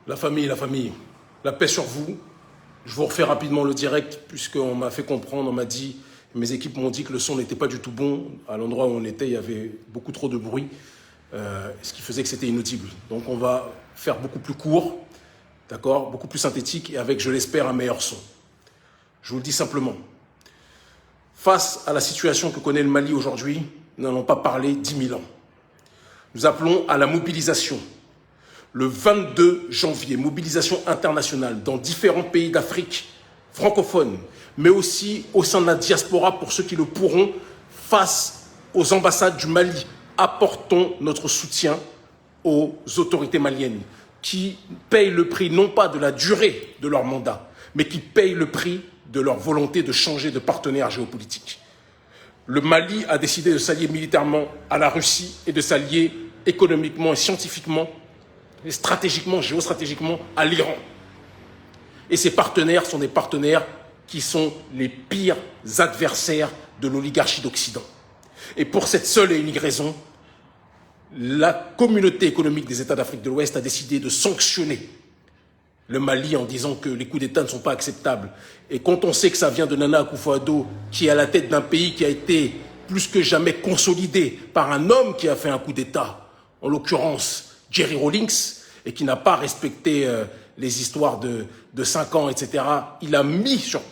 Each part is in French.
La famille, la paix sur vous. Je vous refais rapidement le direct, puisqu'on m'a fait comprendre, on m'a dit, mes équipes m'ont dit que le son n'était pas du tout bon. À l'endroit où on était, il y avait beaucoup trop de bruit, ce qui faisait que c'était inaudible. Donc on va faire beaucoup plus court, d'accord, beaucoup plus synthétique, et avec, je l'espère, un meilleur son. Je vous le dis simplement. Face à la situation que connaît le Mali aujourd'hui, nous n'allons pas parler 10 000 ans. Nous appelons à la mobilisation. Le 22 janvier, mobilisation internationale dans différents pays d'Afrique francophone, mais aussi au sein de la diaspora pour ceux qui le pourront, face aux ambassades du Mali. Apportons notre soutien aux autorités maliennes qui payent le prix non pas de la durée de leur mandat, mais qui payent le prix de leur volonté de changer de partenaire géopolitique. Le Mali a décidé de s'allier militairement à la Russie et de s'allier économiquement et scientifiquement et stratégiquement, géostratégiquement à l'Iran. Et ces partenaires sont des partenaires qui sont les pires adversaires de l'oligarchie d'Occident. Et pour cette seule et unique raison, la communauté économique des États d'Afrique de l'Ouest a décidé de sanctionner le Mali en disant que les coups d'État ne sont pas acceptables. Et quand on sait que ça vient de Nana Akufo-Addo, qui est à la tête d'un pays qui a été plus que jamais consolidé par un homme qui a fait un coup d'État, en l'occurrence Jerry Rawlings, et qui n'a pas respecté les histoires de 5 ans, etc. Il a remis sur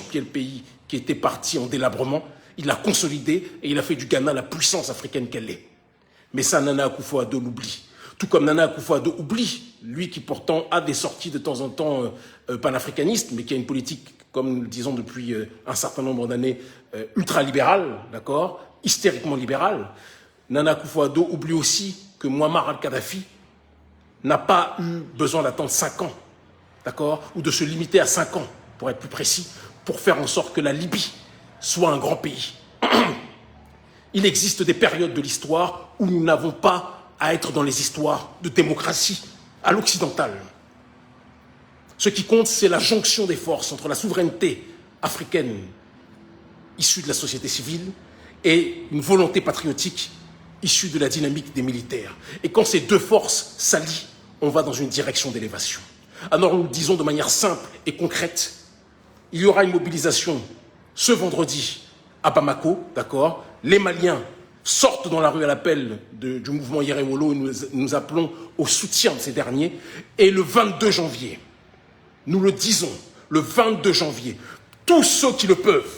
pied le pays qui était parti en délabrement, il l'a consolidé et il a fait du Ghana la puissance africaine qu'elle est. Mais ça, Nana Akufo-Addo l'oublie. Tout comme Nana Akufo-Addo oublie, lui qui pourtant a des sorties de temps en temps panafricanistes, mais qui a une politique, comme nous le disons depuis un certain nombre d'années, ultralibérale, d'accord, hystériquement libérale. Nana Akufo-Addo oublie aussi que Muammar al-Kadhafi n'a pas eu besoin d'attendre 5 ans, d'accord, ou de se limiter à 5 ans, pour être plus précis, pour faire en sorte que la Libye soit un grand pays. Il existe des périodes de l'histoire où nous n'avons pas à être dans les histoires de démocratie à l'occidentale. Ce qui compte, c'est la jonction des forces entre la souveraineté africaine issue de la société civile et une volonté patriotique issue de la dynamique des militaires. Et quand ces deux forces s'allient, on va dans une direction d'élévation. Alors nous le disons de manière simple et concrète, il y aura une mobilisation ce vendredi à Bamako, d'accord. Les Maliens sortent dans la rue à l'appel du mouvement Yerewolo et nous appelons au soutien de ces derniers. Et le 22 janvier, nous le disons, le 22 janvier, tous ceux qui le peuvent,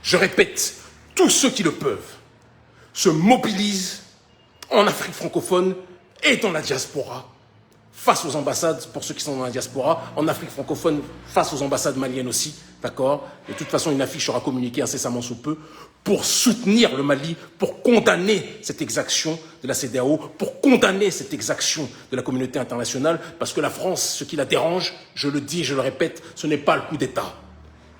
je répète, tous ceux qui le peuvent, se mobilisent en Afrique francophone et dans la diaspora, face aux ambassades, pour ceux qui sont dans la diaspora, en Afrique francophone, face aux ambassades maliennes aussi, d'accord. De toute façon, une affiche sera communiquée incessamment sous peu, pour soutenir le Mali, pour condamner cette exaction de la CEDEAO, pour condamner cette exaction de la communauté internationale, parce que la France, ce qui la dérange, je le dis, je le répète, ce n'est pas le coup d'État.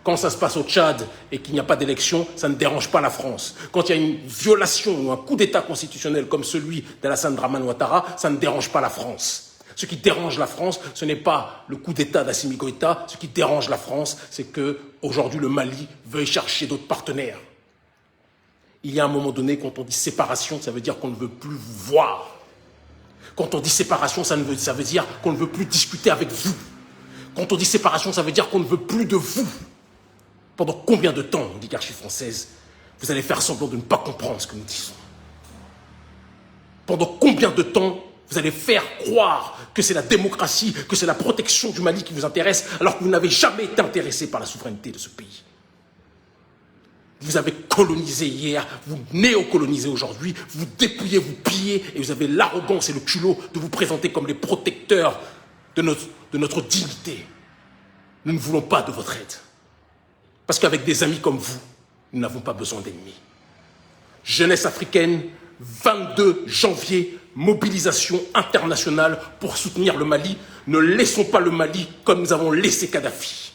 Quand ça se passe au Tchad et qu'il n'y a pas d'élection, ça ne dérange pas la France. Quand il y a une violation ou un coup d'État constitutionnel comme celui d'Alassane Dramane Ouattara, ça ne dérange pas la France. Ce qui dérange la France, ce n'est pas le coup d'État d'Assimi Goïta. Ce qui dérange la France, c'est qu'aujourd'hui le Mali veuille chercher d'autres partenaires. Il y a un moment donné, quand on dit séparation, ça veut dire qu'on ne veut plus vous voir. Quand on dit séparation, ça veut dire qu'on ne veut plus discuter avec vous. Quand on dit séparation, ça veut dire qu'on ne veut plus de vous. Pendant combien de temps, l'oligarchie française, vous allez faire semblant de ne pas comprendre ce que nous disons? Pendant combien de temps vous allez faire croire que c'est la démocratie, que c'est la protection du Mali qui vous intéresse, alors que vous n'avez jamais été intéressé par la souveraineté de ce pays? Vous avez colonisé hier, vous néocolonisez aujourd'hui, vous dépouillez, vous pillez, et vous avez l'arrogance et le culot de vous présenter comme les protecteurs de notre dignité. Nous ne voulons pas de votre aide. Parce qu'avec des amis comme vous, nous n'avons pas besoin d'ennemis. Jeunesse africaine, 22 janvier, mobilisation internationale pour soutenir le Mali. Ne laissons pas le Mali comme nous avons laissé Kadhafi.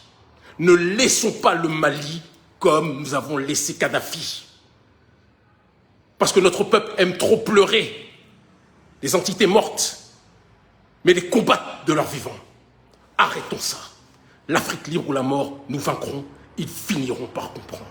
Ne laissons pas le Mali comme nous avons laissé Kadhafi. Parce que notre peuple aime trop pleurer les entités mortes, mais les combattre de leurs vivants. Arrêtons ça. L'Afrique libre ou la mort, nous vaincrons. Ils finiront par comprendre.